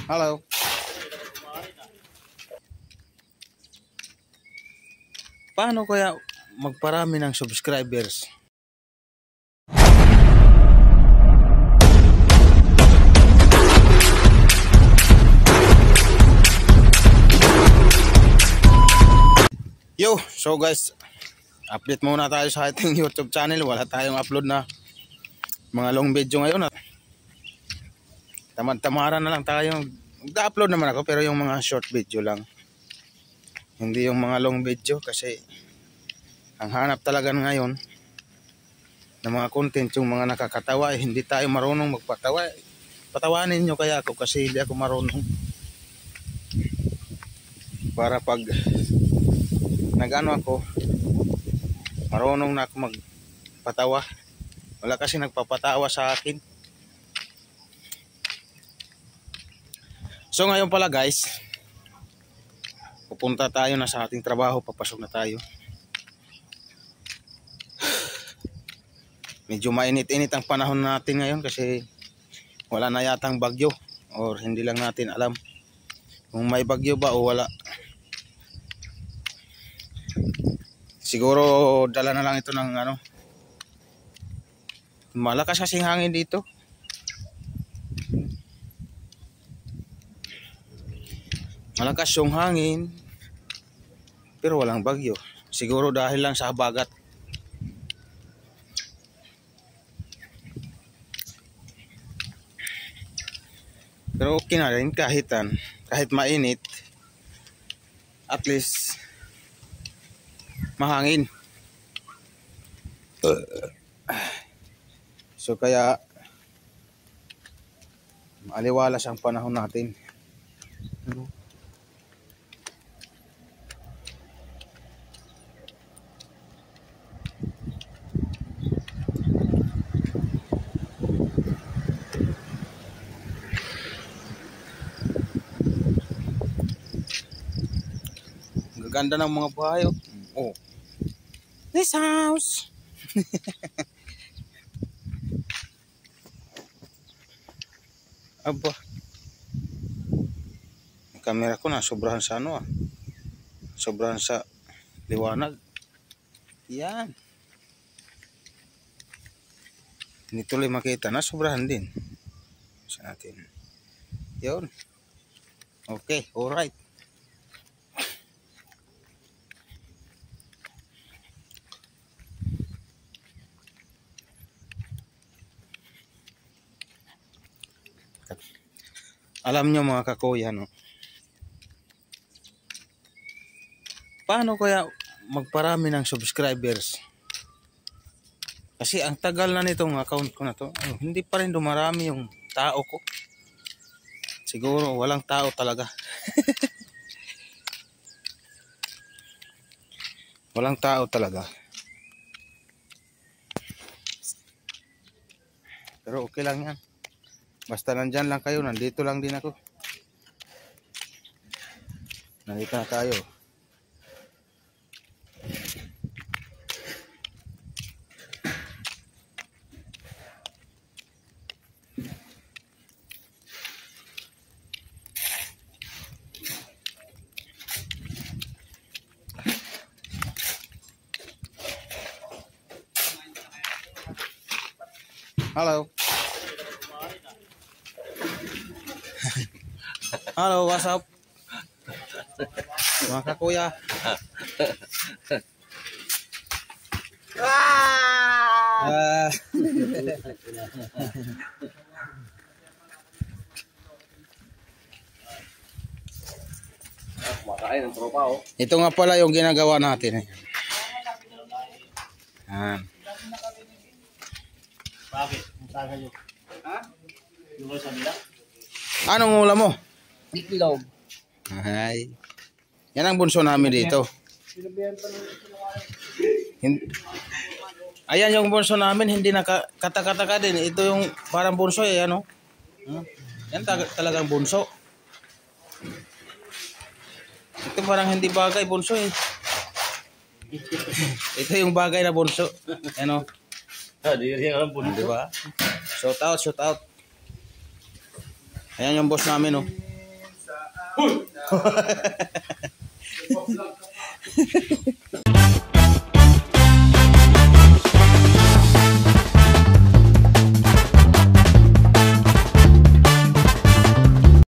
Hello. Paano kaya magparami ng subscribers? Yo, so guys, update muna tayo sa ating YouTube channel. Wala tayong upload na mga long video ngayon. Tamad-tamaran na lang tayo. Mag-upload naman ako pero yung mga short video lang. Hindi yung mga long video kasi ang hanap talaga ngayon ng mga content yung mga nakakatawa. Hindi tayo marunong magpatawa. Patawanin nyo kaya ako kasi hindi ako marunong. Para pag nag-ano ako, marunong na ako magpatawa. Wala kasi nagpapatawa sa akin. So ngayon pala guys, pupunta tayo na sa ating trabaho, papasok na tayo. Medyo mainit-init ang panahon natin ngayon kasi wala na yatang bagyo or hindi lang natin alam kung may bagyo ba o wala. Siguro dala na lang ito ng ano. Malakas kasing hangin dito. Malakas yung hangin pero walang bagyo. Siguro dahil lang sa habagat. Pero okay na rin kahit mainit, at least mahangin. So kaya maaliwalas ang panahon natin. Ganda ng mga bahay. Oh. This house. Aba. Ang camera ko na sobrahan sa ano ah. Sobrahan sa liwanag. Yan. Hindi tuloy makita na sobrahan din. Sa natin. Yun. Okay, alright. Alam nyo mga kakuya, no? Paano kaya magparami ng subscribers? Kasi ang tagal na nitong account ko na to, hindi pa rin dumarami yung tao ko. Siguro walang tao talaga. Walang tao talaga. Pero okay lang yan. Basta nandyan lang kayo, nandito lang din ako. Nandito na tayo. Hello. Halo, what's up? Mga kakuya. Makain ng tropa oh. Ito nga pala yung ginagawa natin. Bakit? Saan kayo? Ha? Yung sa bila? Anong ulam mo? Itlog. Ay. Yan ang bunso namin dito. Ayan yung bunso namin, hindi nakakata-kata din. Ito yung parang bunso eh, ano? Yan talagang bunso. Ito parang hindi bagay bunso eh. Ito yung bagay na bunso. Ano? Di rin alam bunso. Diba? Shout out, shout out. Ayan yung boss namin, oh.